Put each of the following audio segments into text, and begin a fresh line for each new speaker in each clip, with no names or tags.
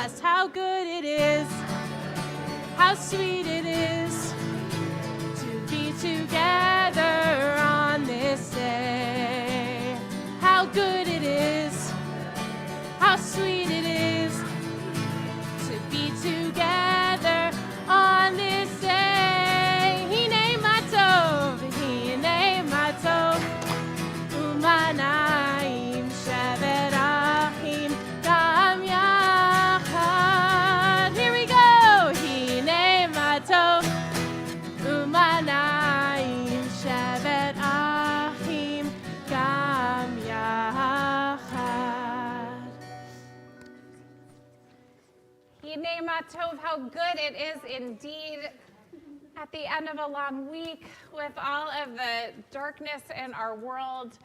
just how good it is, how sweet it is to be together on this day. How good it is, how sweet it is to be together on this day. Hine matov, umanayim shevet achim gam yachad. Here we go. Hine matov, umanayim shevet achim gam yachad.
Yinei Matov, how good it is indeed at the end of a long week with all of the darkness in our world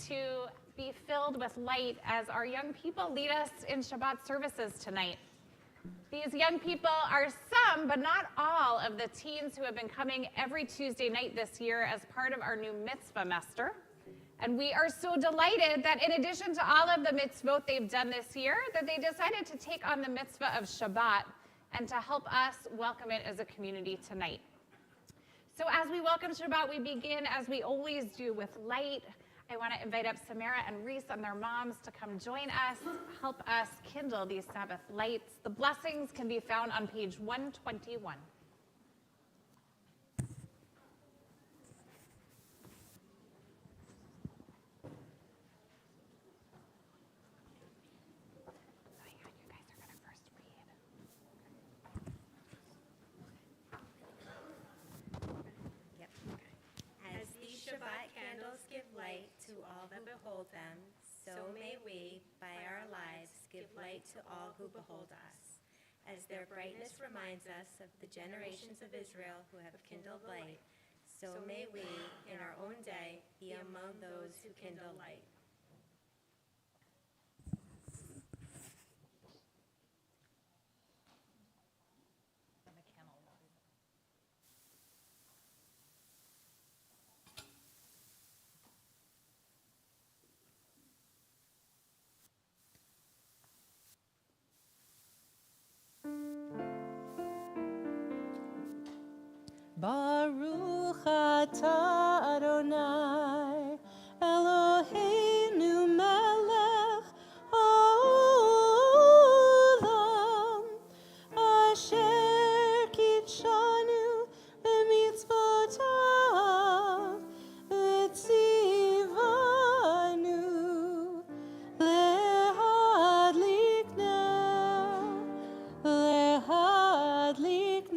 to be filled with light as our young people lead us in Shabbat services tonight. These young people are some, but not all, of the teens who have been coming every Tuesday night this year as part of our new mitzvah mester. And we are so delighted that in addition to all of the mitzvot they've done this year, that they decided to take on the mitzvah of Shabbat and to help us welcome it as a community tonight. So as we welcome Shabbat, we begin, as we always do, with light. I want to invite up Samara and Reese and their moms to come join us, help us kindle these Sabbath lights. The blessings can be found on page 121.
Shabbat candles give light to all that behold them, so may we, by our lives, give light to all who behold us. As their brightness reminds us of the generations of Israel who have kindled light, so may we, in our own day, be among those who kindle light.
Baruch atah Adonai, Eloheinu melech haolam, asher kitshanu b'mitzvotav, v'tzivanu lehadlik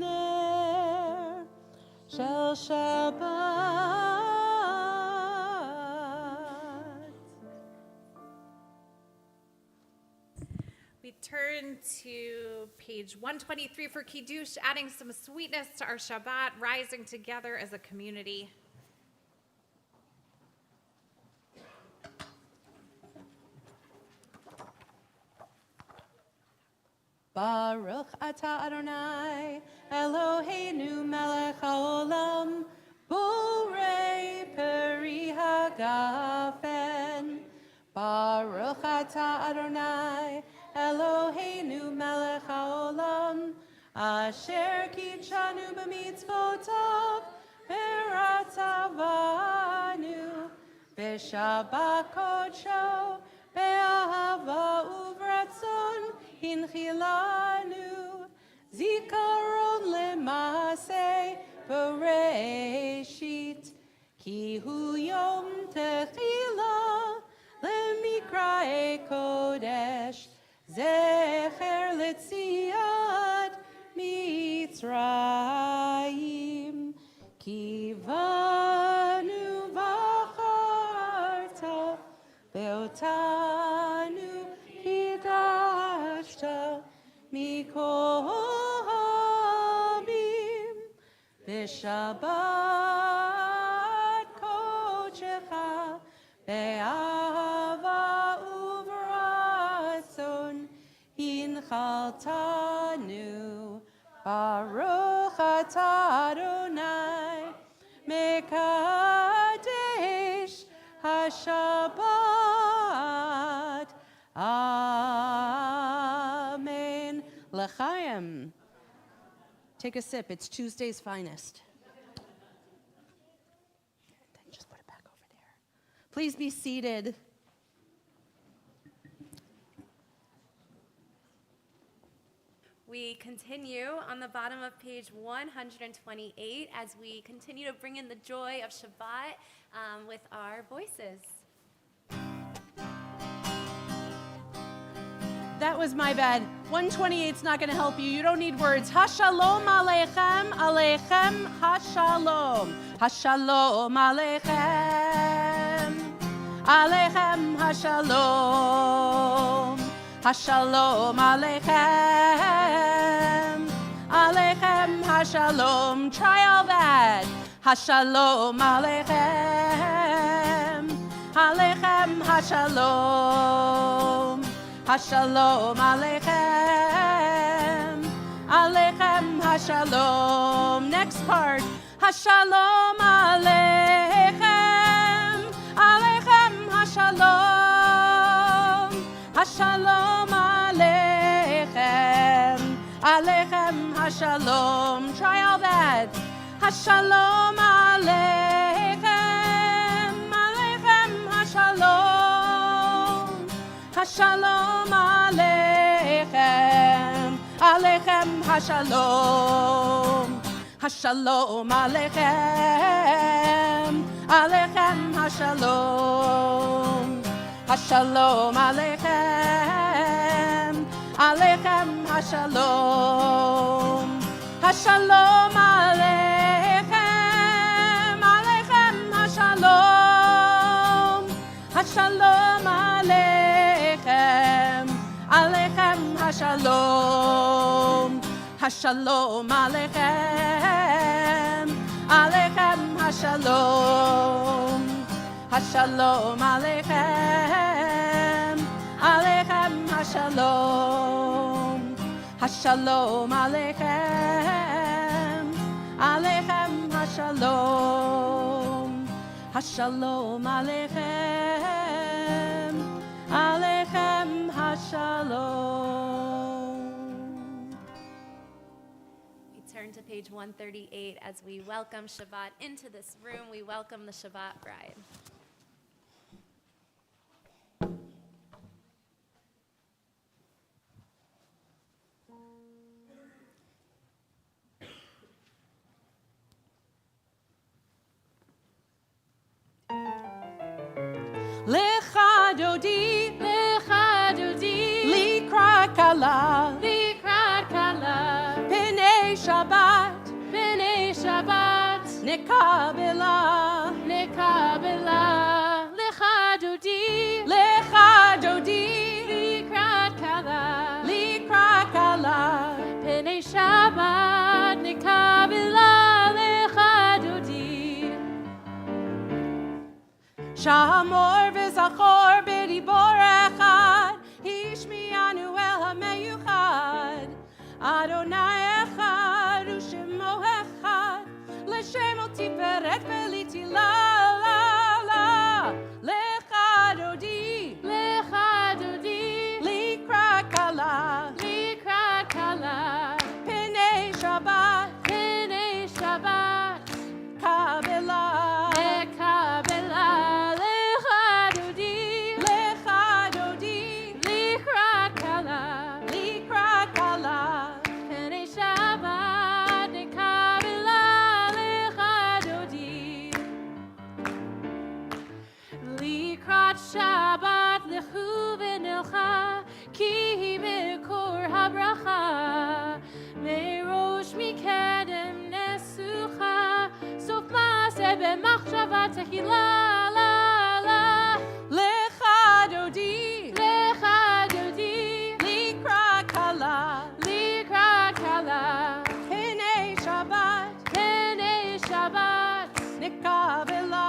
ner shel Shabbat.
We turn to page 123 for Kiddush, adding some sweetness to our Shabbat, rising together as a community.
Baruch atah Adonai, Eloheinu melech haolam, borei peri hagafen. Baruch atah Adonai, Eloheinu melech haolam, asher kitshanu b'mitzvotav, v'ratzavanu, b'shabbat kodsho, be'ahava uvratzon, Hinchilanu, zikaron lemase bereshit, ki hu yom techila lemikrae kodesh, zecher letziat Mitzrayim, ki vanu vacharta beotanu mikol hamim b'shabbat kodecha be'ahava uvratzon hinchaltanu baruch atah Adonai mekadesh hashabbat. Amen.
L'chaim. Take a sip. It's Tuesday's finest. Then just put it back over there. Please be seated.
We continue on the bottom of page 128 as we continue to bring in the joy of Shabbat with our voices.
That was my bad. 128's not going to help you. You don't need words. Hashalom aleichem, aleichem, hashalom. Hashalom aleichem, aleichem, hashalom. Hashalom aleichem, aleichem, hashalom. Try all that. Hashalom aleichem, aleichem, hashalom. Hashalom aleichem, aleichem hashalom. Next part. Hashalom aleichem, aleichem hashalom. Hashalom aleichem, aleichem hashalom. Try all that. Hashalom aleichem, aleichem hashalom. Hashalom aleichem, aleichem hashalom. Hashalom aleichem, aleichem hashalom. Hashalom aleichem, aleichem hashalom. Hashalom aleichem, aleichem hashalom. Hashalom aleichem, aleichem hashalom. Hashalom aleichem, aleichem hashalom. Hashalom aleichem, aleichem hashalom. Hashalom aleichem, aleichem hashalom. Hashalom aleichem, aleichem hashalom.
We turn to page 138 as we welcome Shabbat into this room. We welcome the Shabbat bride.
Lecha dodi, likra kala, Pnei Shabbat, nekabela,
Lecha dodi,
likra kala,
Pnei Shabbat, nekabela, lecha dodi.
Shamor v'zachor b'dibor echad, Hishmianu el hameyuchad, Adonai echad u'shemo echad, L'shemo tiferet v'litila la la, Lecha dodi, likra kala, Pnei Shabbat, kabela,
Shabbat lechu v'nilcha ki mikor habracha merosh mikedem nesucha sof maaseh b'machshava techila la la
Lecha dodi, likra kala, Pnei Shabbat, nekabela,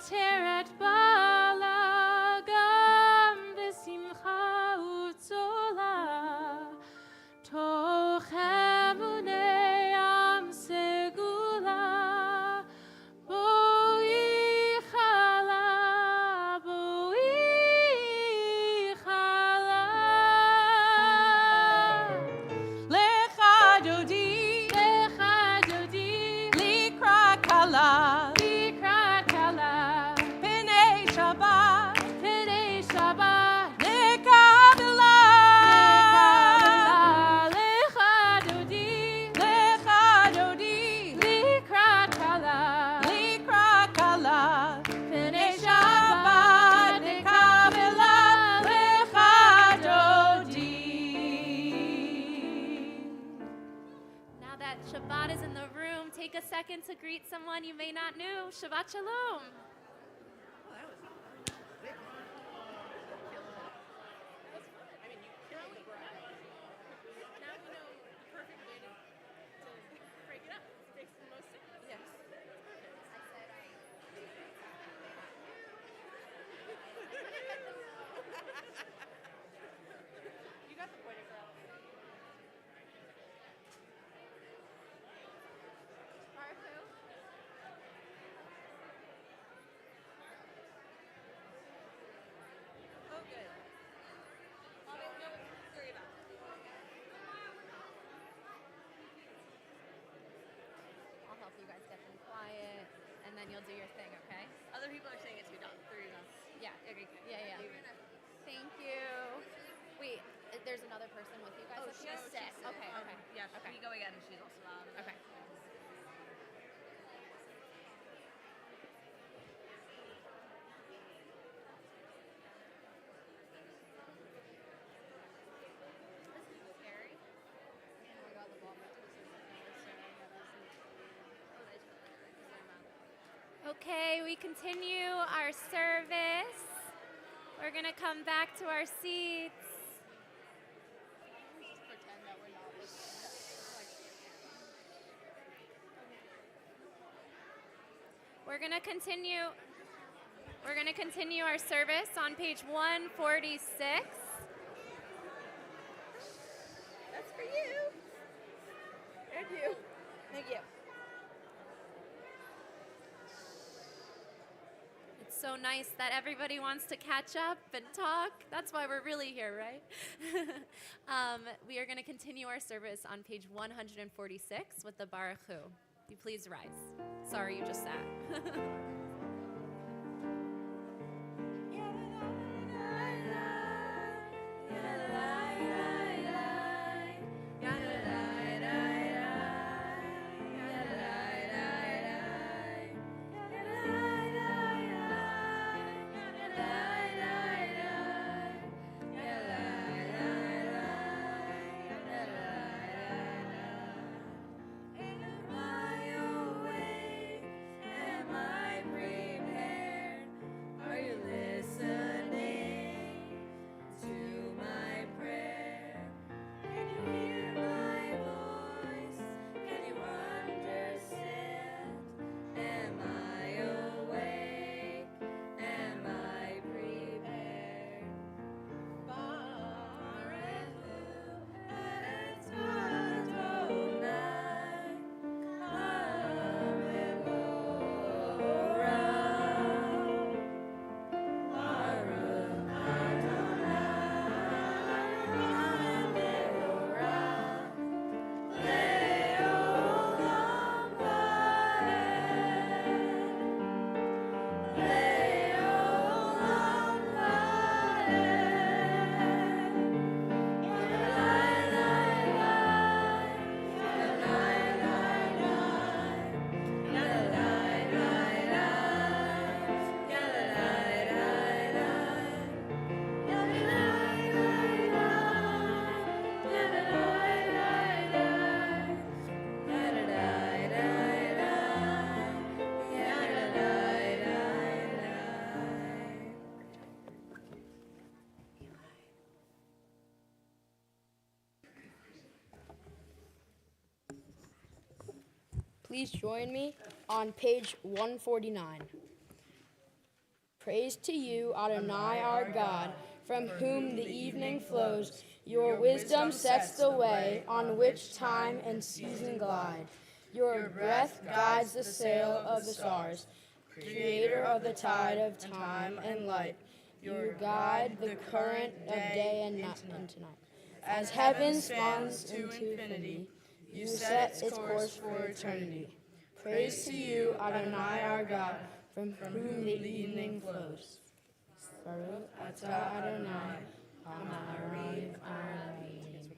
עטרת בעלה גם בשמחה וצולה, תוך אמוני עם סגולה, בואי חלה, בואי חלה. לך דודי, לקראת כלה, פני שבת, לקבלה. לך דודי, לקראת כלה, פני שבת, לקבלה. לך דודי.
Now that Shabbat is in the room, take a second to greet someone you may not know. Shabbat Shalom. I'll help you guys get them quiet, and then you'll do your thing, okay?
Other people are saying it too, not three of us.
Yeah.
Okay, good.
Yeah. Thank you. Wait, there's another person with you guys?
Oh,
up
she's
here?
sick.
Okay.
Yeah,
Okay.
we go again, and she's also loud.
Okay. Okay, we continue our service. We're going to come back to our seats. We're going to continue our service on page 146.
That's for you. And you. Thank you.
It's so nice that everybody wants to catch up and talk. That's why we're really here, right? We are going to continue our service on page 146 with the Baruch Hu. You please rise. Sorry you just sat.
Please join me on page 149. Praise to you, Adonai our God, from whom the evening flows. Your wisdom sets the way on which time and season glide. Your breath guides the sail of the stars, creator of the tide of time and light. You guide the current of day and night. As heaven spawns into infinity, you set its course for eternity. Praise to you, Adonai our God, from whom the evening flows. Baruch atah Adonai, Ha'ariv Arayim.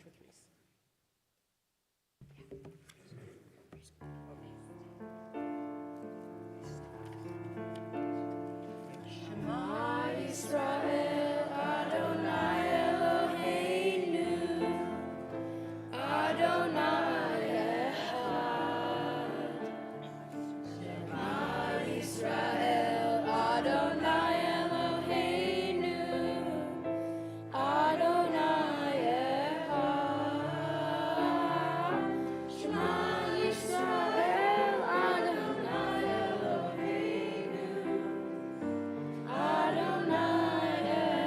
Shema Yisrael, Adonai Eloheinu, Adonai Echad. Shema Yisrael, Adonai Eloheinu, Adonai Echad. Shema Yisrael, Adonai Eloheinu, Adonai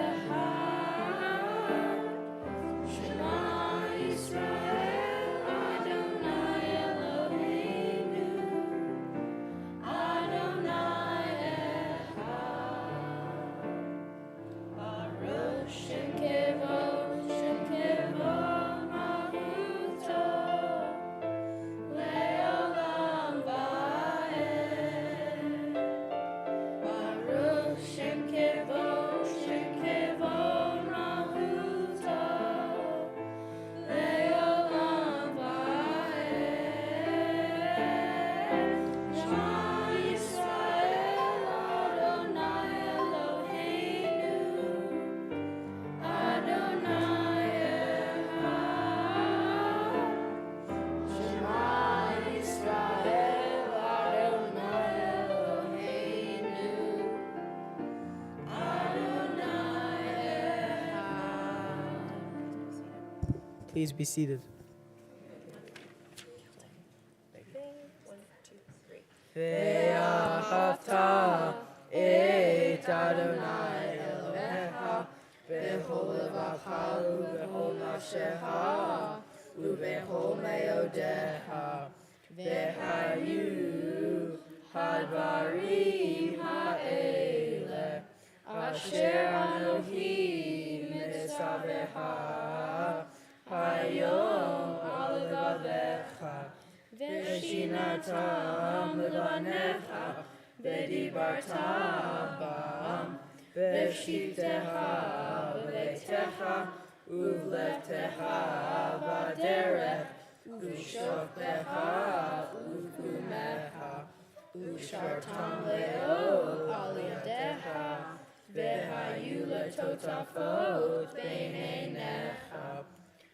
Echad. Shema Yisrael, Adonai Eloheinu, Adonai Echad. Baruch Shem Kevod Malchuto, Le'olam Va'ed. Baruch Shem Kevod Malchuto, Le'olam Va'ed. Shema Yisrael, Adonai Eloheinu, Adonai Echad. Shema Yisrael, Adonai Eloheinu, Adonai Echad.
Please be seated. Ve'ahavta et Adonai Elohecha b'chol levacha u'b'chol nafshecha u'b'chol me'odecha ve'hayu hadvarim ha'ele asher Anohi mitzavecha hayom al levavecha V'shinatam levanecha, v'dibarta bam, v'shivtecha v'beitecha, uvlevtecha b'derech, u'shoftecha u'kumecha, u'shartam le'od al yadecha, v'hayu letotafot b'neinecha,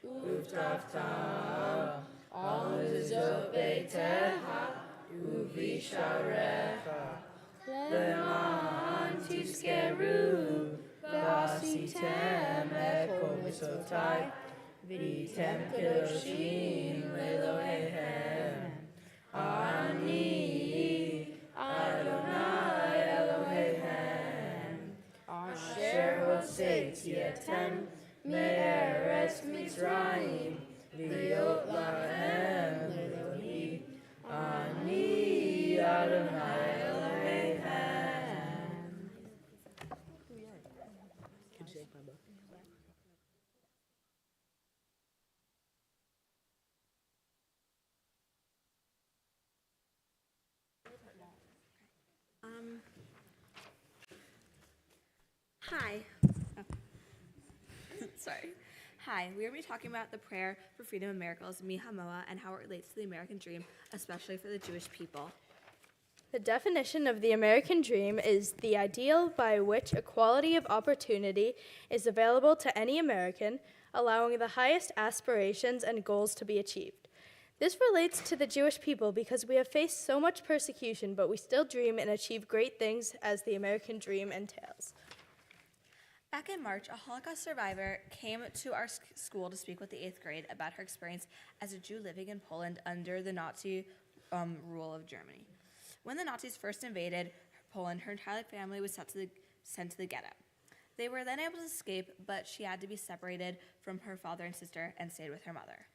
u'taftam al mezuzot beitecha u'visharecha le'an tizkeru v'asitem et kol mitzotai v'yitem kedoshim le'Eloheihem ani Adonai Eloheihem asher hoseti etem me'eretz Mitzrayim Liot lahem le'Elohi, ani Adonai Eloheihem. Could you take my book?
Hi. Sorry. Hi, we are going to be talking about the prayer for freedom of miracles, Mi Hamoa, and how it relates to the American dream, especially for the Jewish people.
The definition of the American dream is the ideal by which equality of opportunity is available to any American, allowing the highest aspirations and goals to be achieved. This relates to the Jewish people because we have faced so much persecution, but we still dream and achieve great things as the American dream entails.
Back in March, a Holocaust survivor came to our school to speak with the 8th grade about her experience as a Jew living in Poland under the Nazi rule of Germany. When the Nazis first invaded Poland, her entire family was sent to the sent to the ghetto. They were then able to escape, but she had to be separated from her father and sister and stayed with her mother.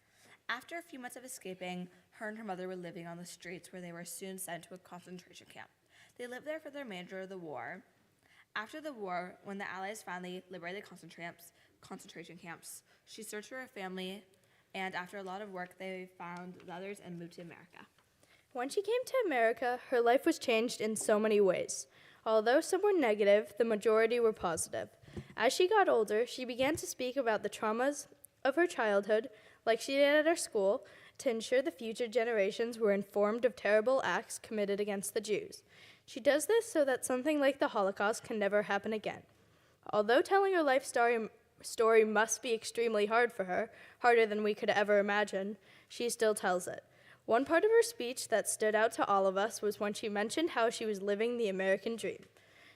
After a few months of escaping, her and her mother were living on the streets where they were soon sent to a concentration camp. They lived there for the remainder of the war. After the war, when the Allies finally liberated concentration camps, she searched for her family, and after a lot of work, they found the others and moved to America.
When she came to America, her life was changed in so many ways. Although some were negative, the majority were positive. As she got older, she began to speak about the traumas of her childhood, like she did at her school, to ensure the future generations were informed of terrible acts committed against the Jews. She does this so that something like the Holocaust can never happen again. Although telling her life story must be extremely hard for her, harder than we could ever imagine, she still tells it. One part of her speech that stood out to all of us was when she mentioned how she was living the American dream.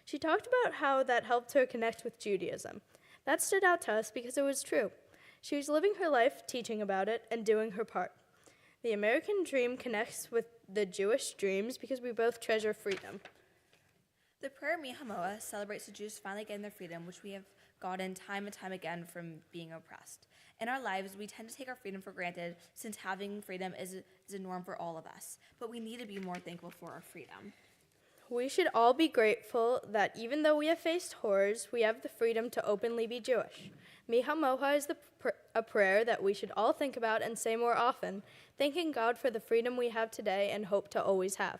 She talked about how that helped her connect with Judaism. That stood out to us because it was true. She was living her life, teaching about it, and doing her part. The American dream connects with the Jewish dreams because we both treasure freedom.
The prayer Mi Hamoa celebrates the Jews finally getting their freedom, which we have gotten time and time again from being oppressed. In our lives, we tend to take our freedom for granted since having freedom is a norm for all of us. But we need to be more thankful for our freedom.
We should all be grateful that even though we have faced horrors, we have the freedom to openly be Jewish. Mi Hamoha is a prayer that we should all think about and say more often, thanking God for the freedom we have today and hope to always have.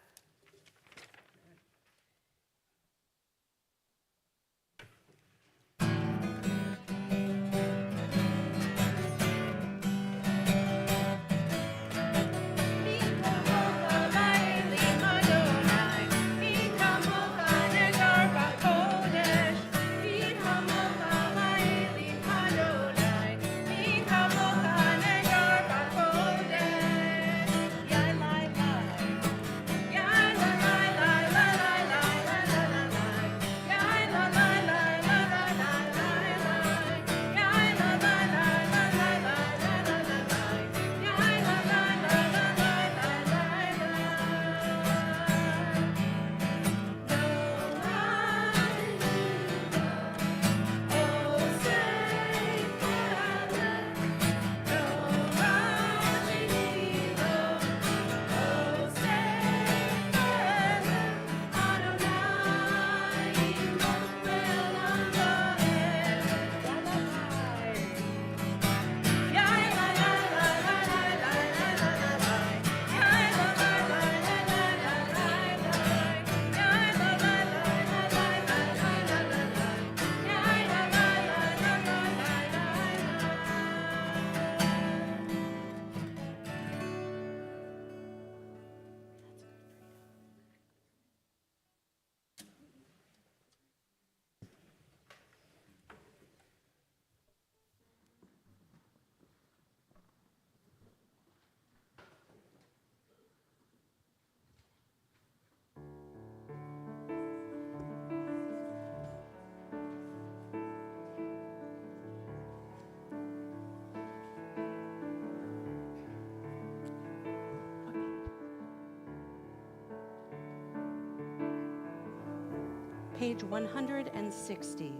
Page 160.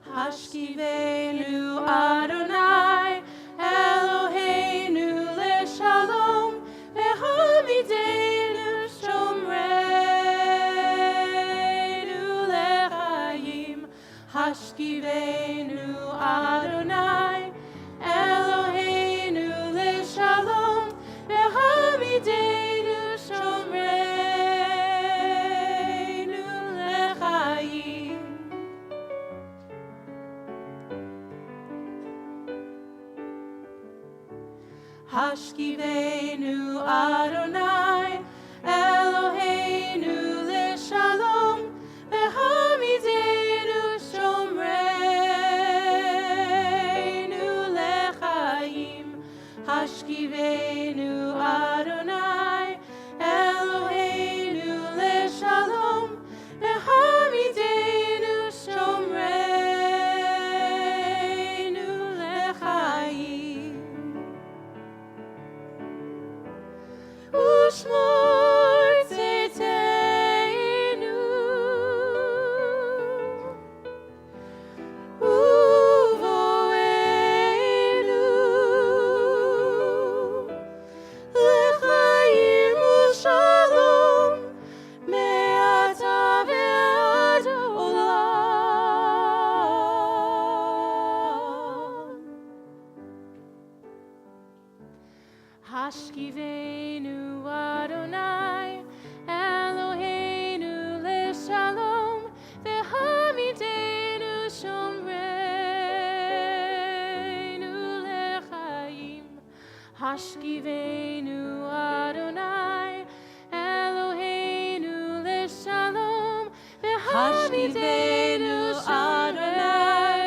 Hashkivenu Adonai Eloheinu leShalom Vehamidenu Shomreinu leChayim. Hashkivenu Adonai Eloheinu leShalom Vehamidenu Shomreinu. Hashkivenu Adonai Eloheinu leShalom Vehamidenu Shomreinu leChayim. Hashkivenu Adonai Eloheinu leShalom Vehamidenu Shomreinu leChayim.
Hashkivenu Adonai, Eloheinu leshalom,
Hashkivenu Adonai,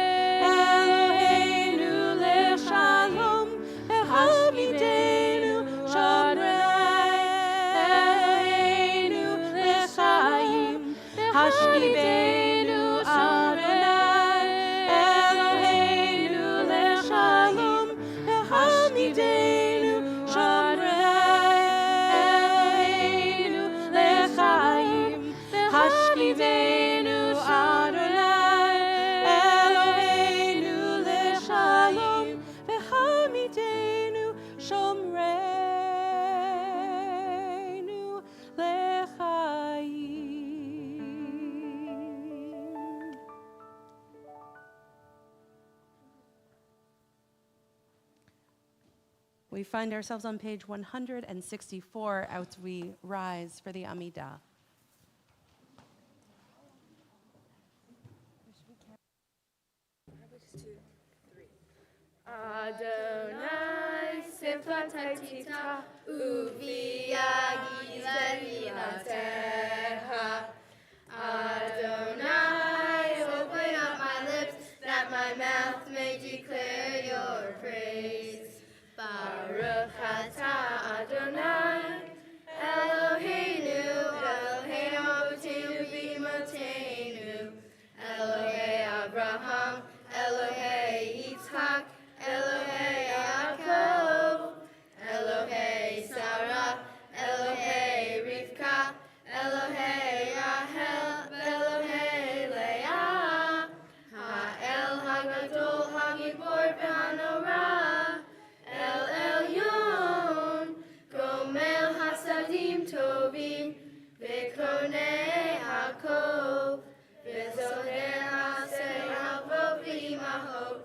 Eloheinu leshalom, Hashkivenu Adonai, Eloheinu lechaim, Hashkivenu Adonai, Eloheinu leshalom, Hashkivenu Eloheinu lechaim, Hashkivenu Adonai, Eloheinu leshalom, v'hamidenu shomreinu lechaim. We find ourselves on page 164 as we rise for the Amidah.
Adonai, Simchatitah, Uviagi Zerilateha. Adonai, open up my lips that my mouth may declare your praise. Baruch atah Adonai, Eloheinu, Eloheinu Avotenu v'Imotenu, Elohei Abraham, Elohei Yitzchak, Elohei Yaakov, Elohei Sarah, Elohei Rivka, Elohei Rachel, Elohei Leah, Ha'el Hagadol Hagibor v'Hanorah, El Elyon, Gomel Hasadim Tovim, V'Konei Hakov, V'Zoher Hasei Havot V'Imahot,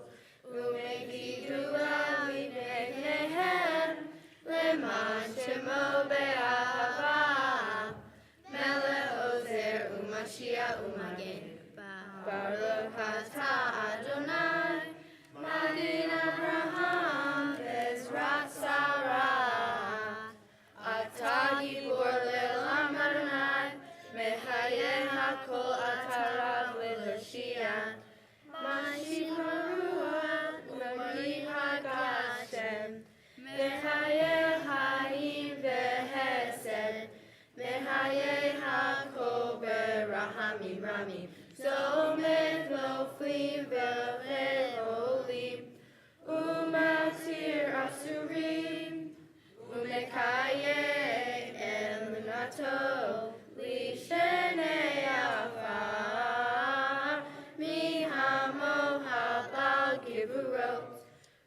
U'Megidua V'Neihem, Leman Shemo Be'ahava, Melech Ozer U'Mashiach U'Magen. Baruch atah Adonai, Magen Avraham, Bezrat Sarah. Atah Gibor Le'olam Adonai, Mehayeh Hakol Atarav Le'Hoshia. Mashiach Haruach, U'Mari HaGashem, Mehayeh Hayim V'Hesed, Mehayeh Hakol B'Rahamim Ramim. Zomech Noflim V'Le'olim, U'Matir Asurim, U'Mekayeh Emunato, Lishenei Afar, Mihamo Habal Givurot,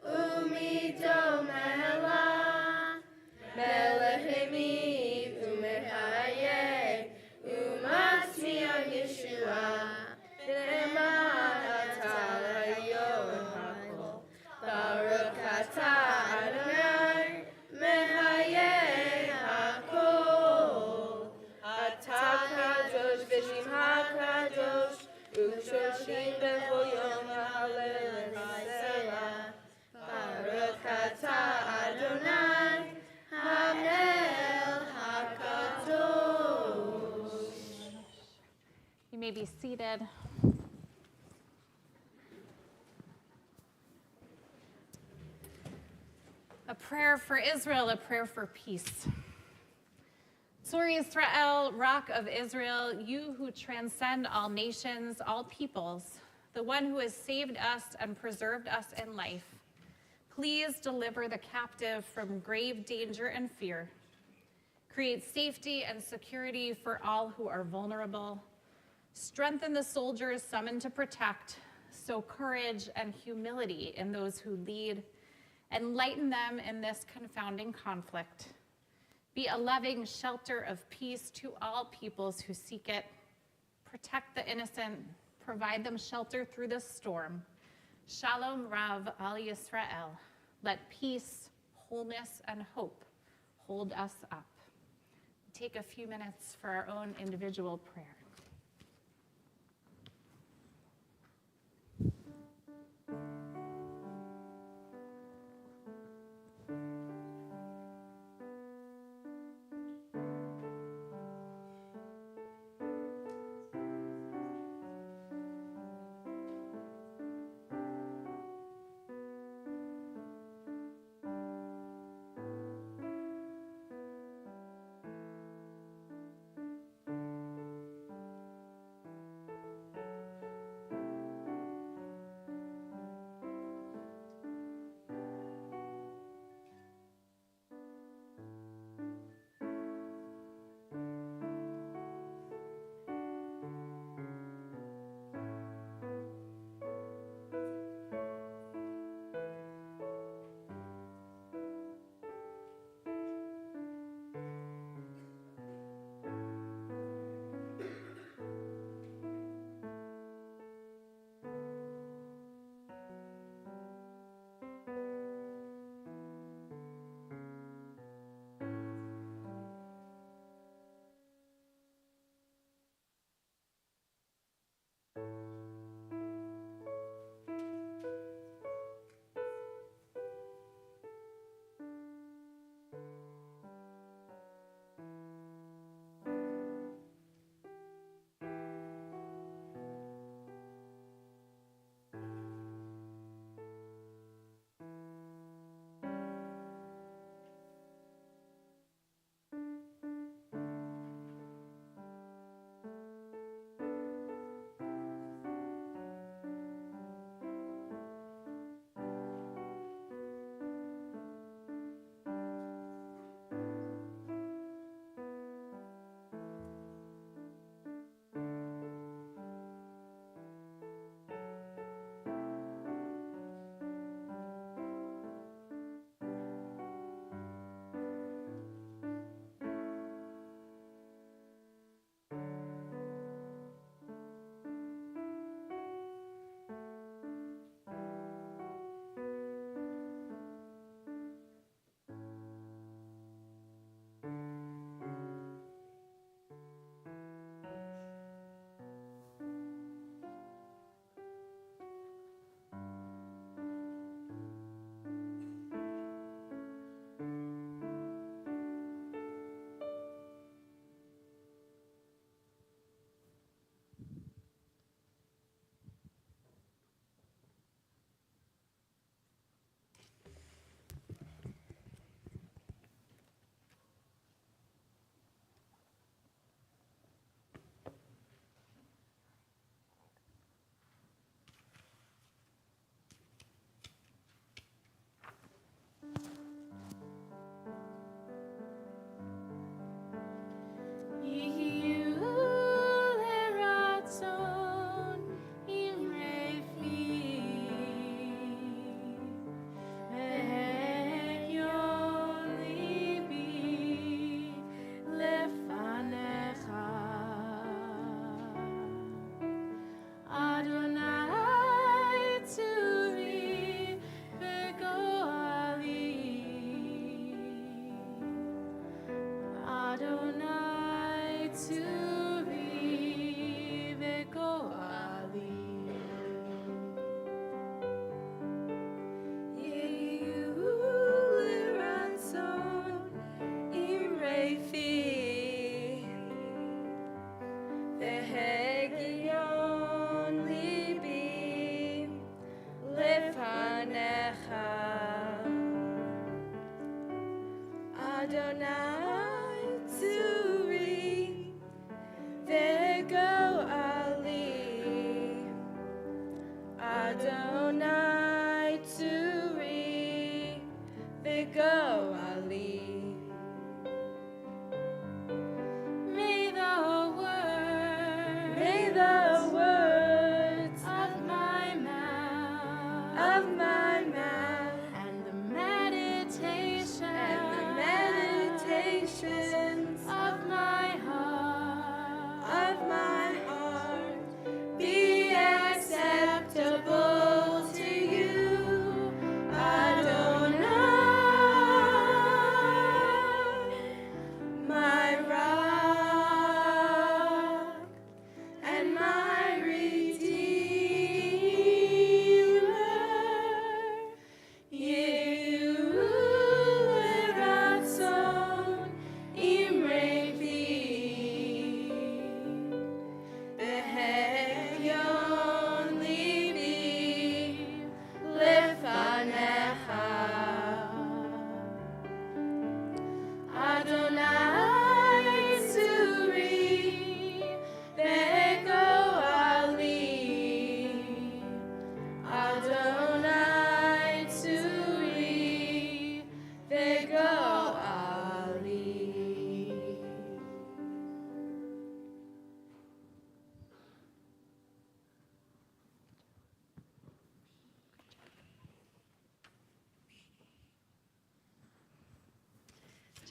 U'Mito Melah, Melechimim, U'Mehayeh, U'Masmiach Yeshua, Ne'eman atah Hayom Hakol, Baruch atah Adonai, Mehayeh Hakol, atah Kadosh v'Shimcha Kadosh, U'Shoshim b'chol yom Hallel v'Selah. Baruch atah Adonai, Hamel HaKadosh.
You may be seated. A prayer for Israel, a prayer for peace. Tzur Yisrael, Rock of Israel, you who transcend all nations, all peoples, the one who has saved us and preserved us in life, please deliver the captive from grave danger and fear. Create safety and security for all who are vulnerable. Strengthen the soldiers summoned to protect, sow courage and humility in those who lead. Enlighten them in this confounding conflict. Be a loving shelter of peace to all peoples who seek it. Protect the innocent, provide them shelter through this storm. Shalom Rav al Yisrael. Let peace, wholeness, and hope hold us up. Take a few minutes for our own individual prayer.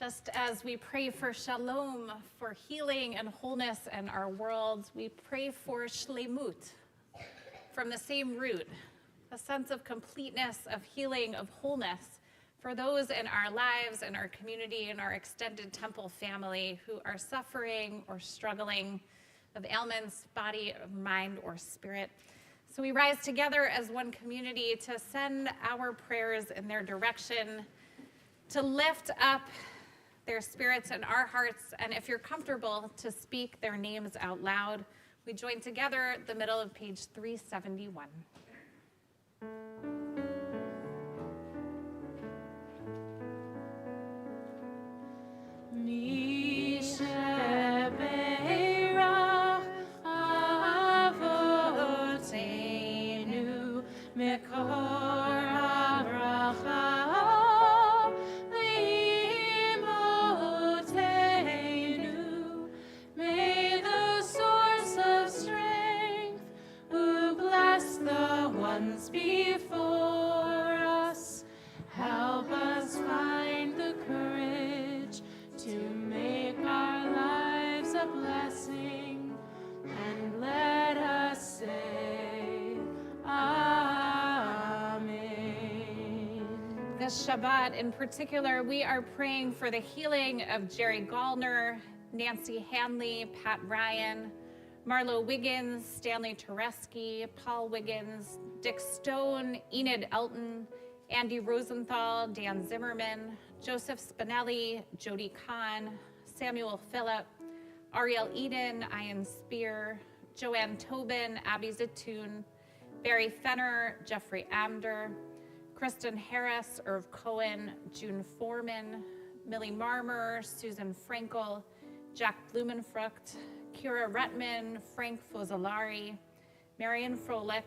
Just as we pray for shalom, for healing and wholeness in our world, we pray for shlemut, from the same root, a sense of completeness, of healing, of wholeness for those in our lives, in our community, in our extended temple family who are suffering or struggling of ailments, body, mind, or spirit. So we rise together as one community to send our prayers in their direction, to lift up their spirits and our hearts, and if you're comfortable, to speak their names out loud. We join together at the middle of page 371.
Before us, help us find the courage to make our lives a blessing, and let us say Amen.
This Shabbat in particular, we are praying for the healing of Jerry Gallner, Nancy Hanley, Pat Ryan, Marlo Wiggins, Stanley Tereski, Paul Wiggins, Dick Stone, Enid Elton, Andy Rosenthal, Dan Zimmerman, Joseph Spinelli, Jody Kahn, Samuel Phillip, Ariel Eden, Ian Spear, Joanne Tobin, Abby Zatoon, Barry Fenner, Jeffrey Amder, Kristen Harris, Irv Cohen, June Foreman, Millie Marmer, Susan Frankel, Jack Blumenfrucht, Kira Retman, Frank Fozzolari, Marion Froelich,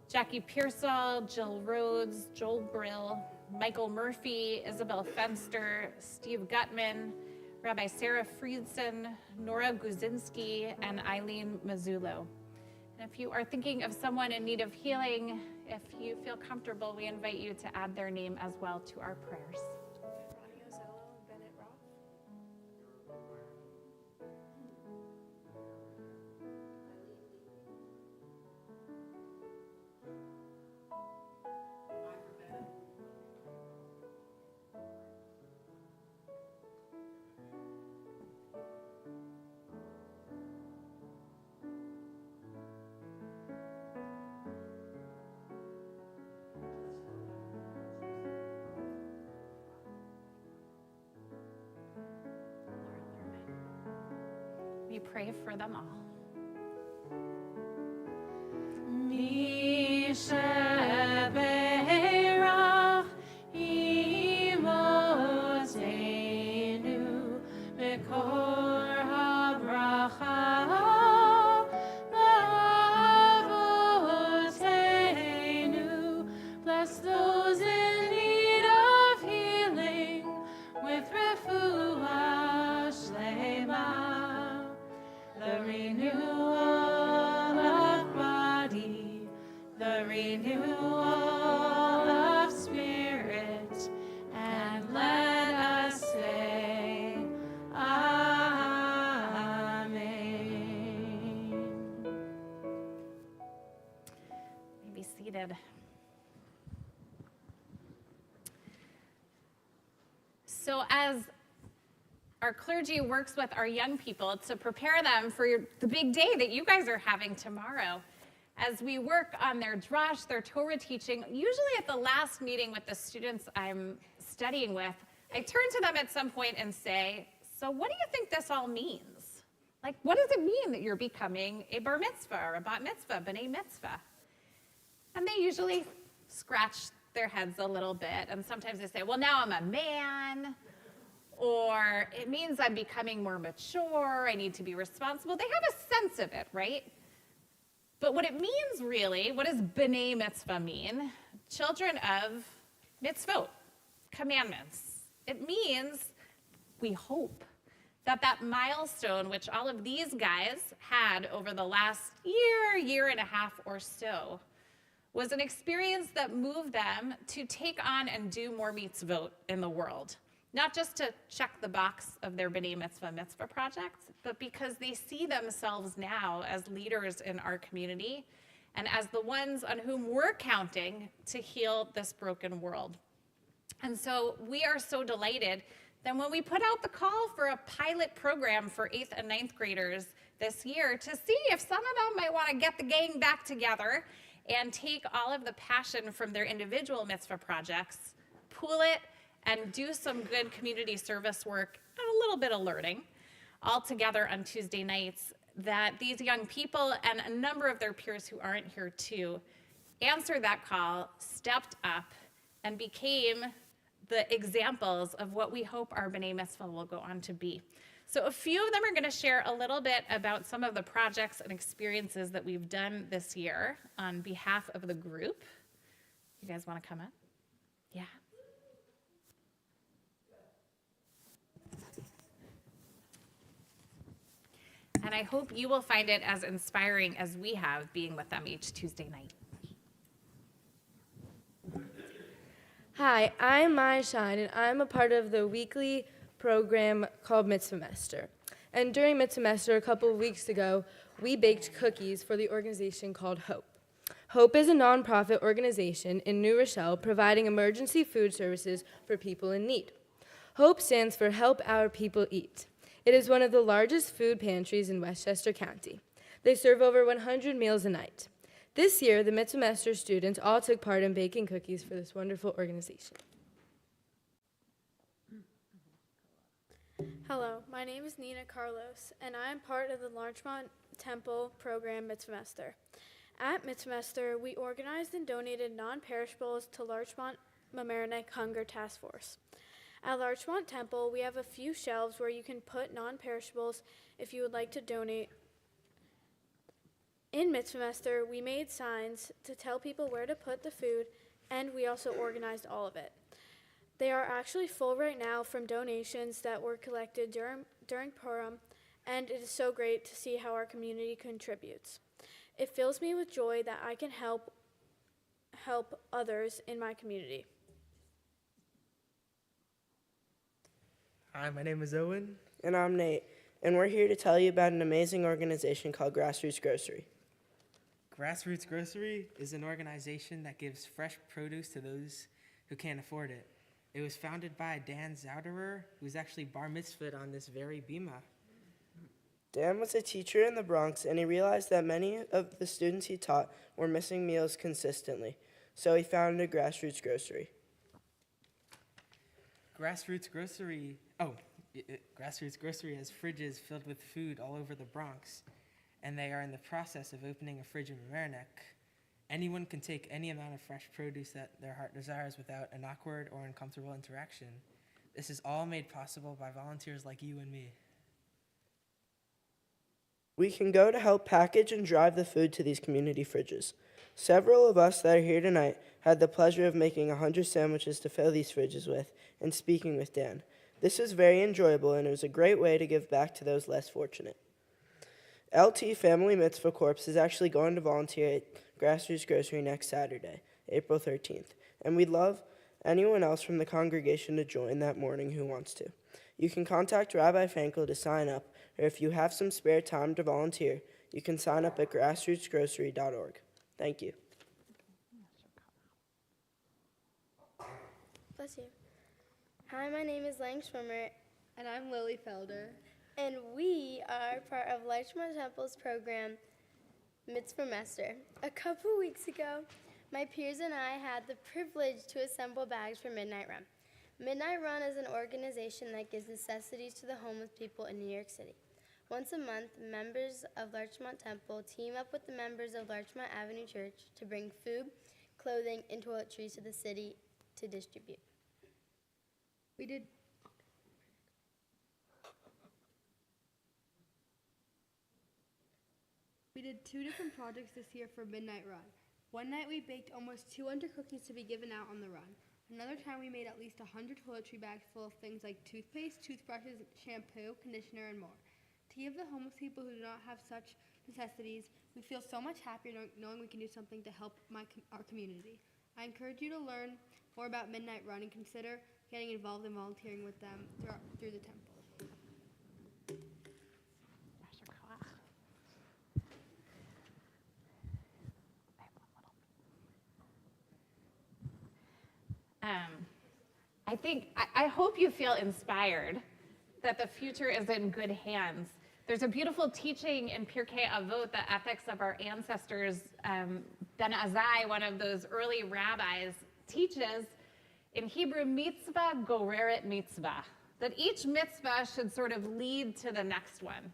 Jackie Pearsall, Jill Rhodes, Joel Brill, Michael Murphy, Isabel Fenster, Steve Gutman, Rabbi Sarah Friedson, Nora Guzinski, and Eileen Mazzullo. And if you are thinking of someone in need of healing, if you feel comfortable, we invite you to add their name as well to our prayers. We pray for them all.
Bless those in need of healing with refuah shlema, the renewal of body, the renewal of spirit, and let us say Amen.
You may be seated. So as our clergy works with our young people to prepare them for the big day that you guys are having tomorrow, as we work on their drash, their Torah teaching, usually at the last meeting with the students I'm studying with, I turn to them at some point and say, so what do you think this all means? Like, what does it mean that you're becoming a bar mitzvah or a bat mitzvah, b'nai mitzvah? And they usually scratch their heads a little bit, and sometimes they say, well, now I'm a man, or it means I'm becoming more mature, I need to be responsible. They have a sense of it, right? But what it means really, what does b'nai mitzvah mean? Children of mitzvot, commandments. It means, we hope, that milestone which all of these guys had over the last year and a half or so, was an experience that moved them to take on and do more mitzvot in the world, not just to check the box of their B'nai Mitzvah project, but because they see themselves now as leaders in our community and as the ones on whom we're counting to heal this broken world. And so we are so delighted that when we put out the call for a pilot program for 8th and 9th graders this year to see if some of them might want to get the gang back together and take all of the passion from their individual mitzvah projects, pool it, and do some good community service work and a little bit of learning all together on Tuesday nights, that these young people and a number of their peers who aren't here too answered that call, stepped up, and became the examples of what we hope our B'nai Mitzvah will go on to be. So a few of them are going to share a little bit about some of the projects and experiences that we've done this year on behalf of the group. You guys want to come up? Yeah. And I hope you will find it as inspiring as we have being with them each Tuesday night.
Hi, I'm Maya Shine, and I'm a part of the weekly program called Mitzvah. And during Mitzvah, a couple of weeks ago, we baked cookies for the organization called HOPE. HOPE is a nonprofit organization in New Rochelle providing emergency food services for people in need. HOPE stands for Help Our People Eat. It is one of the largest food pantries in Westchester County. They serve over 100 meals a night. This year, the Mitzvah students all took part in baking cookies for this wonderful organization.
Hello, my name is Nina Carlos, and I am part of the Larchmont Temple program Mitzvah. At Mitzvah, we organized and donated non-perishables to Larchmont Mamaroneck Hunger Task Force. At Larchmont Temple, we have a few shelves where you can put non-perishables if you would like to donate. In Mitzvah, we made signs to tell people where to put the food, and we also organized all of it. They are actually full right now from donations that were collected during Purim, and it is so great to see how our community contributes. It fills me with joy that I can help others in my community.
Hi, my name is Owen.
And I'm Nate, and we're here to tell you about an amazing organization called Grassroots Grocery.
Grassroots Grocery is an organization that gives fresh produce to those who can't afford it. It was founded by Dan Zauderer, who's actually bar mitzvahed on this very bima.
Dan was a teacher in the Bronx, and he realized that many of the students he taught were missing meals consistently, so he founded Grassroots Grocery.
Grassroots Grocery has fridges filled with food all over the Bronx, and they are in the process of opening a fridge in Mamaroneck. Anyone can take any amount of fresh produce that their heart desires without an awkward or uncomfortable interaction. This is all made possible by volunteers like you and me.
We can go to help package and drive the food to these community fridges. Several of us that are here tonight had the pleasure of making 100 sandwiches to fill these fridges with and speaking with Dan. This was very enjoyable, and it was a great way to give back to those less fortunate. LT Family Mitzvah Corps is actually going to volunteer at Grassroots Grocery next Saturday, April 13th, and we'd love anyone else from the congregation to join that morning who wants to. You can contact Rabbi Frankel to sign up, or if you have some spare time to volunteer, you can sign up at grassrootsgrocery.org. Thank you.
Bless you. Hi, my name is Lang Schwimmer.
And I'm Lily Felder.
And we are part of Larchmont Temple's program, Mitzvah. A couple weeks ago, my peers and I had the privilege to assemble bags for Midnight Run. Midnight Run is an organization that gives necessities to the homeless people in New York City. Once a month, members of Larchmont Temple team up with the members of Larchmont Avenue Church to bring food, clothing, and toiletries to the city to distribute.
We did 2 different projects this year for Midnight Run. One night we baked almost 200 cookies to be given out on the run. Another time we made at least 100 toiletry bags full of things like toothpaste, toothbrushes, shampoo, conditioner, and more. To give the homeless people who do not have such necessities, we feel so much happier knowing we can do something to help our community. I encourage you to learn more about Midnight Run and consider getting involved and volunteering with them through the temple.
I hope you feel inspired that the future is in good hands. There's a beautiful teaching in Pirkei Avot, the ethics of our ancestors. Ben Azai, one of those early rabbis, teaches in Hebrew, mitzvah goreret mitzvah, that each mitzvah should sort of lead to the next one.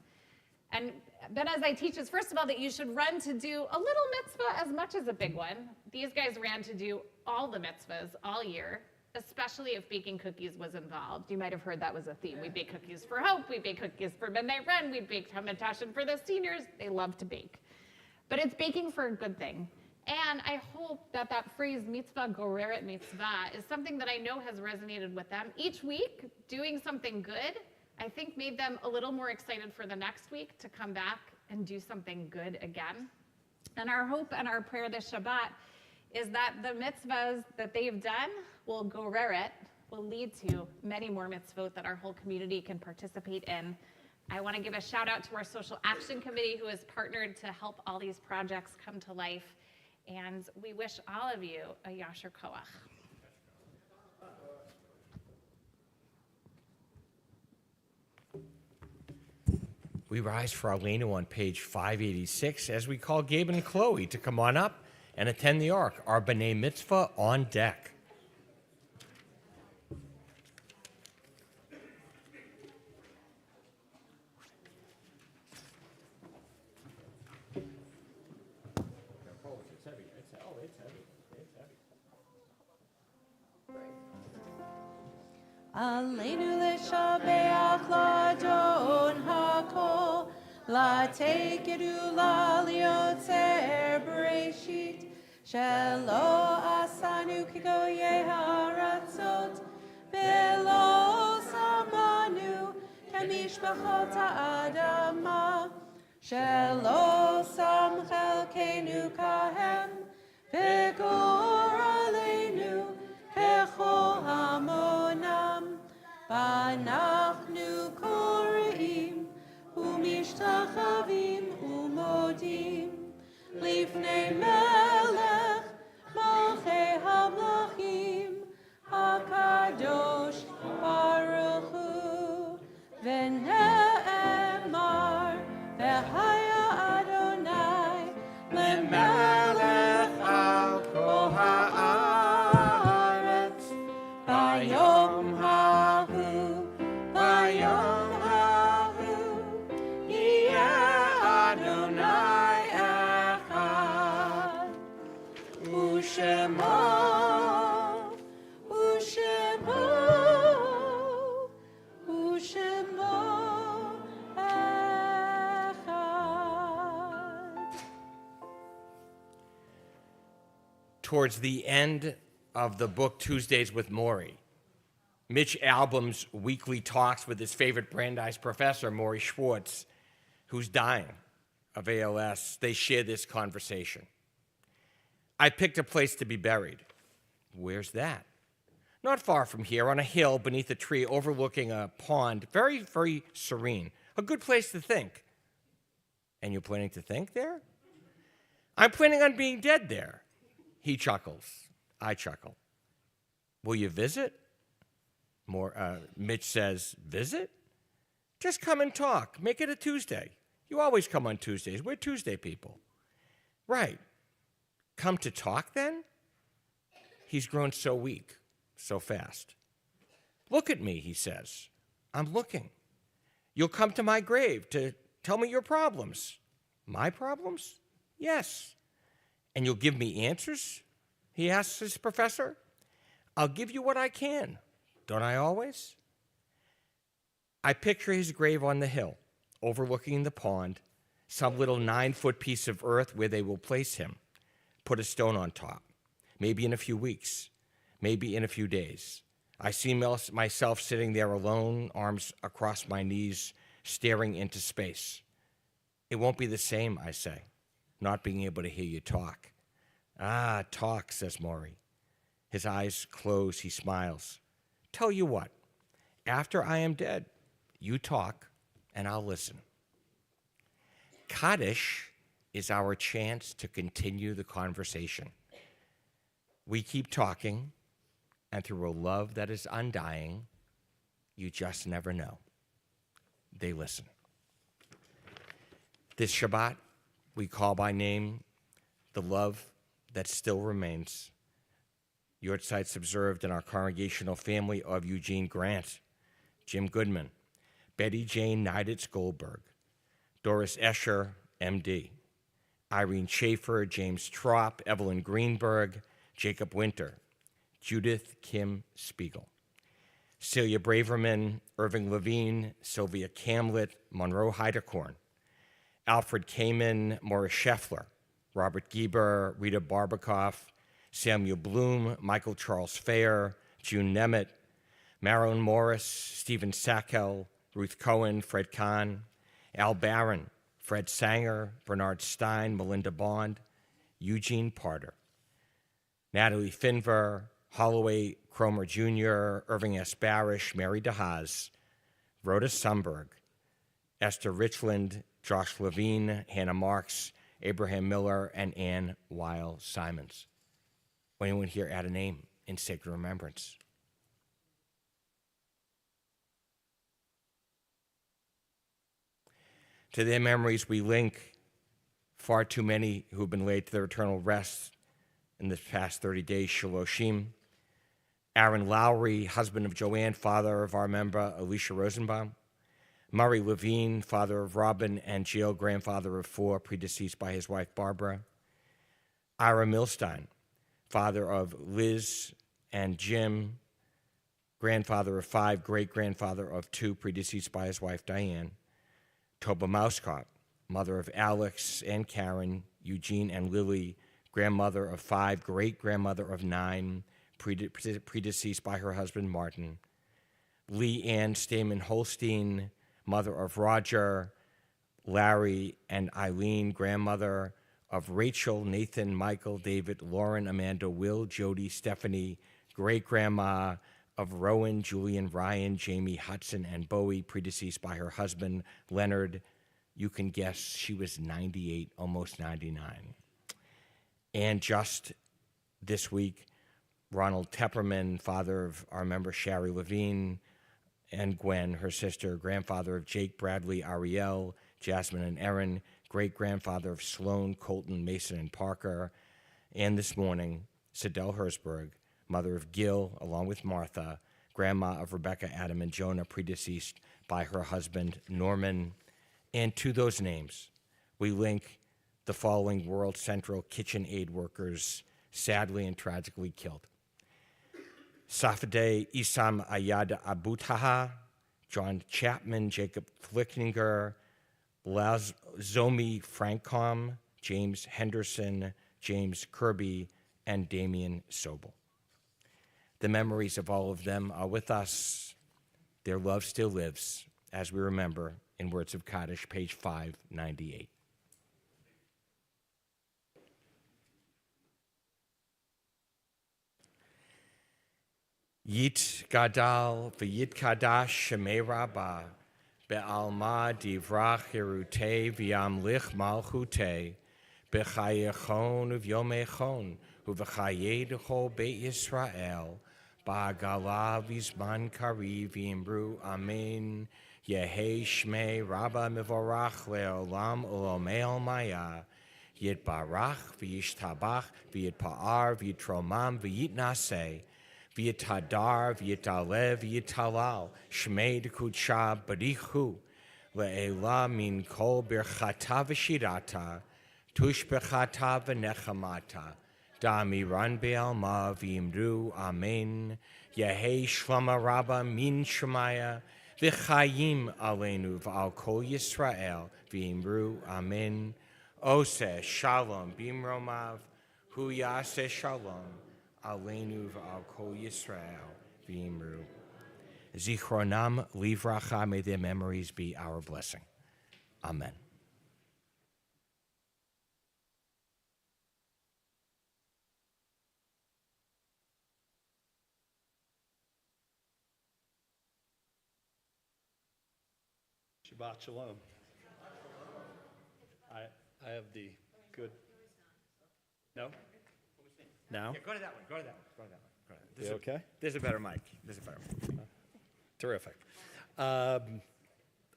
And Ben Azai teaches, first of all, that you should run to do a little mitzvah as much as a big one. These guys ran to do all the mitzvahs all year, especially if baking cookies was involved. You might have heard that was a theme. We bake cookies for Hope, we bake cookies for Midnight Run, we bake hamantashen for the seniors. They love to bake. But it's baking for a good thing. And I hope that that phrase, mitzvah goreret mitzvah, is something that I know has resonated with them. Each week, doing something good, I think made them a little more excited for the next week to come back and do something good again. And our hope and our prayer this Shabbat is that the mitzvahs that they've done will lead to many more mitzvot that our whole community can participate in. I want to give a shout out to our Social Action Committee who has partnered to help all these projects come to life. And we wish all of you a Yasher Koach.
We rise for Aleinu on page 586 as we call Gabe and Chloe to come on up and attend the Ark, our B'nai Mitzvah on deck.
Aleinu leshabeach ladon hakol, latekedu laliotzer bereshit, shelo asanu kigoye haratzot, belo samanu kemishpachot ha'adama, shelo sam chelkenu kahem, v'gor aleinu kechol hamonam. V'anachnu koreim umishtachavim umodim lifnei melech malchei hamlachim hakadosh baruch hu v'ne'emar v'haya Adonai lemelech al kol ha'aretz v'yom
Towards the end of the book Tuesdays with Maury, Mitch Album's weekly talks with his favorite Brandeis professor, Maury Schwartz, who's dying of ALS, they share this conversation. I picked a place to be buried. Where's that? Not far from here, on a hill beneath a tree overlooking a pond, very, very serene. A good place to think. And you're planning to think there? I'm planning on being dead there. He chuckles. I chuckle. Will you visit? Mitch says, visit? Just come and talk. Make it a Tuesday. You always come on Tuesdays. We're Tuesday people. Right. Come to talk then? He's grown so weak, so fast. Look at me, he says. I'm looking. You'll come to my grave to tell me your problems. My problems? Yes. And you'll give me answers? He asks his professor. I'll give you what I can. Don't I always? I picture his grave on the hill, overlooking the pond, some little 9-foot piece of earth where they will place him, put a stone on top, maybe in a few weeks, maybe in a few days. I see myself sitting there alone, arms across my knees, staring into space. It won't be the same, I say, not being able to hear you talk. Ah, talk, says Maury. His eyes close, he smiles. Tell you what, after I am dead, you talk and I'll listen. Kaddish is our chance to continue the conversation. We keep talking, and through a love that is undying, you just never know. They listen. This Shabbat, we call by name the love that still remains. Yortzites observed in our congregational family of Eugene Grant, Jim Goodman, Betty Jane Neiditz Goldberg, Doris Escher, MD, Irene Schaefer, James Trop, Evelyn Greenberg, Jacob Winter, Judith Kim Spiegel, Celia Braverman, Irving Levine, Sylvia Camlet, Monroe Heidekorn, Alfred Kamen, Morris Scheffler, Robert Gieber, Rita Barbakoff, Samuel Bloom, Michael Charles Fair, June Nemeth, Marilyn Morris, Stephen Sackel, Ruth Cohen, Fred Kahn, Al Barron, Fred Sanger, Bernard Stein, Melinda Bond, Eugene Parter, Natalie Finver, Holloway Cromer Jr., Irving S. Barish, Mary DeHaas, Rhoda Sumberg, Esther Richland, Josh Levine, Hannah Marks, Abraham Miller, and Ann Weil Simons. Will anyone here add a name in sacred remembrance? To their memories, we link far too many who've been laid to their eternal rest in the past 30 days, Shaloshim. Aaron Lowry, husband of Joanne, father of our member, Alicia Rosenbaum. Murray Levine, father of Robin and Jill, grandfather of 4, predeceased by his wife, Barbara. Ira Milstein, father of Liz and Jim, grandfather of 5, great-grandfather of 2, predeceased by his wife, Diane. Toba Mouskott, mother of Alex and Karen, Eugene and Lily, grandmother of 5, great-grandmother of 9, predeceased by her husband, Martin. Lee Ann Stamen Holstein, mother of Roger, Larry, and Eileen, grandmother of Rachel, Nathan, Michael, David, Lauren, Amanda, Will, Jody, Stephanie, great-grandma of Rowan, Julian, Ryan, Jamie, Hudson, and Bowie, predeceased by her husband, Leonard. You can guess she was 98, almost 99. And just this week, Ronald Tepperman, father of our member Shari Levine, and Gwen, her sister, grandfather of Jake, Bradley, Ariel, Jasmine, and Erin, great-grandfather of Sloan, Colton, Mason, and Parker. And this morning, Sidel Hersberg, mother of Gil, along with Martha, grandma of Rebecca, Adam, and Jonah, predeceased by her husband, Norman. And to those names, we link the following World Central Kitchen Aid workers, sadly and tragically killed. Safadeh Isam Ayad Abutaha, John Chapman, Jacob Flickninger, Zomi Francom, James Henderson, James Kirby, and Damian Sobel. The memories of all of them are with us. Their love still lives, as we remember in Words of Kaddish, page 598. Yit Gadal v'yit Kadash Shemei Rabbah be'alma divrach hirutei v'yamlich malchutei b'chayechon uv'yomechon uv'chayei d'chol Beit Yisrael ba'agala v'zman kari v'imru amen Yehei Shmei Rabbah mivorach le'olam ulomei almaya yit barach v'yishtabach v'yit pa'ar v'yit tromam v'yit naseh V'yitadar, v'yitalev, v'yitalal, shmei d'kudsha b'richu, le'ela min kol birchata v'shirata, tush b'chata v'nechamata, da'amiran be'alma v'imru, amen, yehei shlama rabba min shemaya, v'chayim aleinu v'al kol Yisrael, v'imru, amen, oseh shalom b'imromav, hu yaseh shalom, Aleinu v'al kol Yisrael v'imru. Zichronam livracha, may their memories be our blessing. Amen.
Shabbat Shalom. I have the good. No? Now?
Yeah, go to that one. Go to that one.
You okay?
There's a better mic.
Terrific. I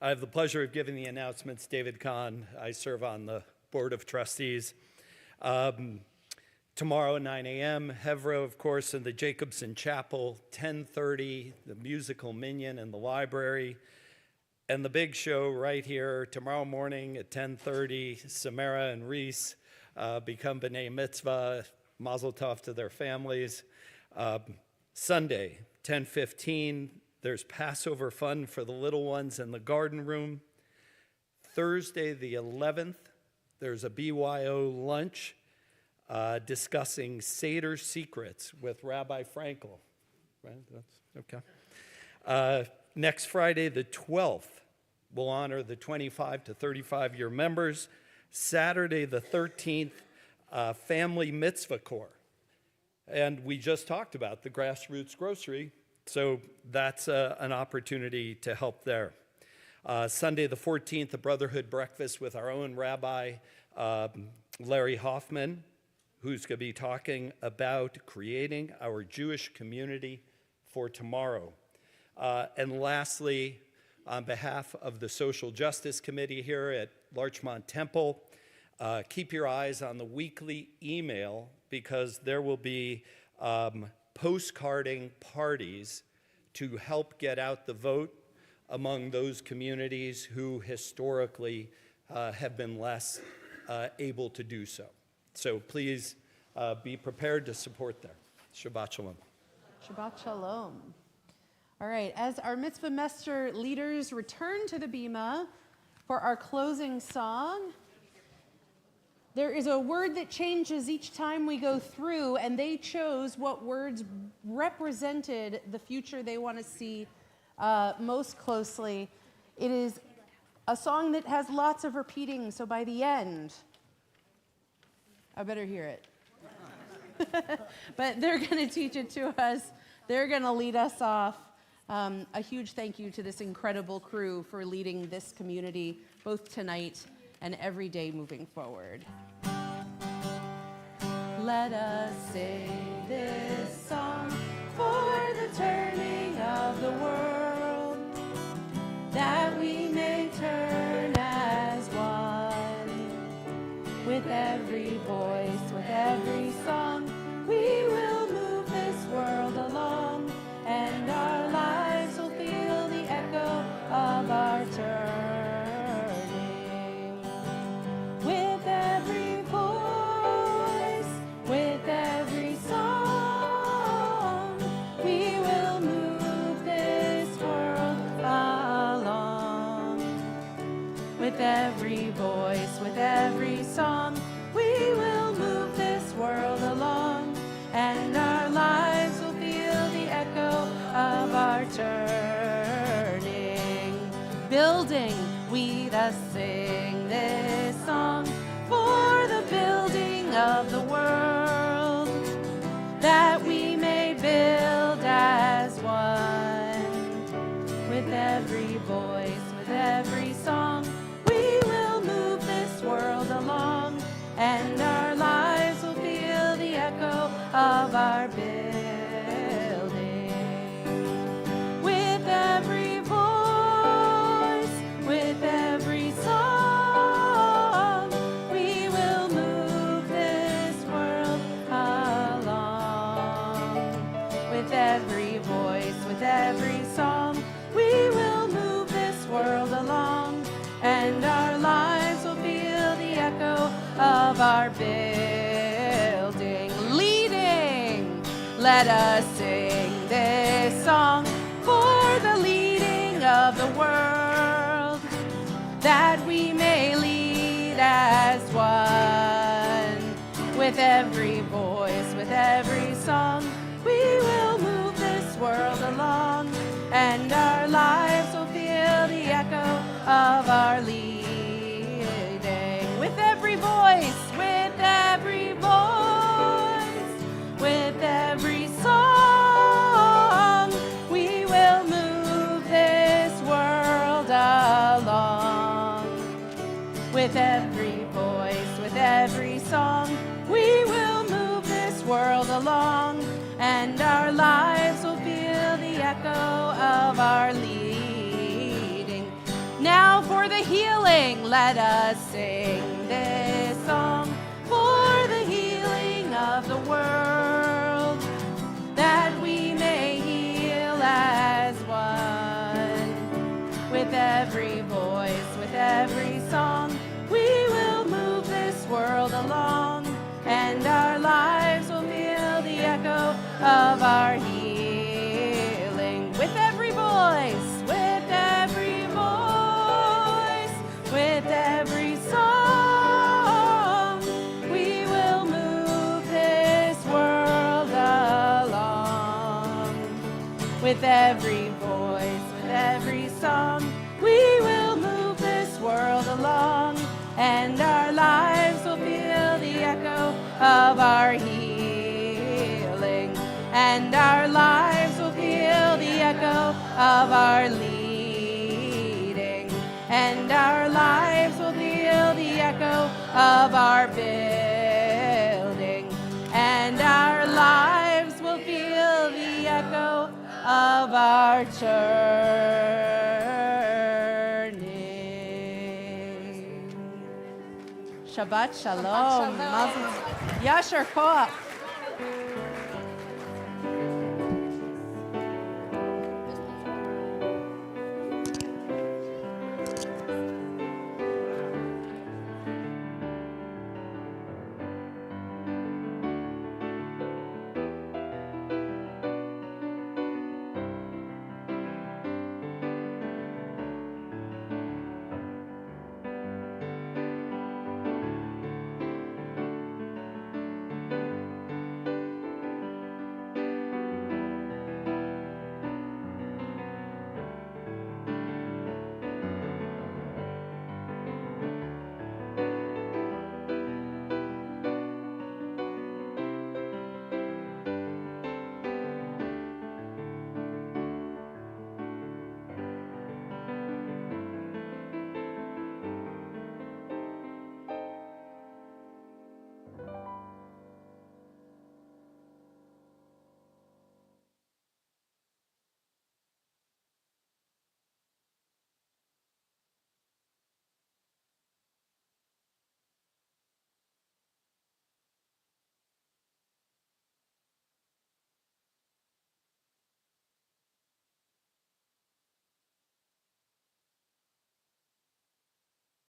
have the pleasure of giving the announcements. David Kahn. I serve on the Board of Trustees. Tomorrow, 9 a.m., Hevra, of course, in the Jacobson Chapel, 10:30, the musical Minyan in the library, and the big show right here tomorrow morning at 10:30, Samara and Reese become B'nai Mitzvah, Mazel Tov to their families. Sunday, 10:15, there's Passover fun for the little ones in the garden room. Thursday, the 11th, there's a BYO lunch discussing Seder secrets with Rabbi Frankel. Right? That's okay. Next Friday, the 12th, we'll honor the 25 to 35-year members. Saturday, the 13th, Family Mitzvah Corps. And we just talked about the Grassroots Grocery, so that's an opportunity to help there. Sunday, the 14th, a Brotherhood breakfast with our own Rabbi, Larry Hoffman, who's going to be talking about creating our Jewish community for tomorrow. And lastly, on behalf of the Social Justice Committee here at Larchmont Temple, keep your eyes on the weekly email because there will be postcarding parties to help get out the vote among those communities who historically have been less able to do so. So please be prepared to support there. Shabbat Shalom.
Shabbat Shalom. All right, as our Mitzvah Mester leaders return to the Bima for our closing song, there is a word that changes each time we go through, and they chose what words represented the future they want to see most closely. It is a song that has lots of repeating, so by the end, I better hear it. But they're going to teach it to us. They're going to lead us off. A huge thank you to this incredible crew for leading this community, both tonight and every day moving forward. Let us sing this song for the turning of the world, that we may turn as one. With every voice, with every song, we will move this world along, and our lives will feel the echo of our turning. With every voice, with every song, we will move this world along. With every voice, with every song, we will move this world along, and our lives will feel the echo of our turning. Building, we thus sing this song for the building of the world, that we may build as one. With every voice, with every song, we will move this world along, and our lives will feel the echo of our building. With every voice, with every song, we will move this world along. With every voice, with every song, we will move this world along, and our lives will feel the echo of our building. Leading, let us sing this song for the leading of the world, that we may lead as one. With every voice, with every song, we will move this world along, and our lives will feel the echo of our leading. With every voice, with every voice, with every song, we will move this world along. With every voice, with every song, we will move this world along, and our lives will feel the echo of our leading. Now for the healing, let us sing this song, for the healing of the world, that we may heal as one. With every voice, with every song, we will move this world along, and our lives will feel the echo of our healing. With every voice, with every voice, with every song, we will move this world along. With every voice, with every song, we will move this world along, and our lives will feel the echo of our healing, and our lives will feel the echo of our leading, and our lives will feel the echo of our building, and our lives will feel the echo of our turning. Shabbat shalom. Yasher koach.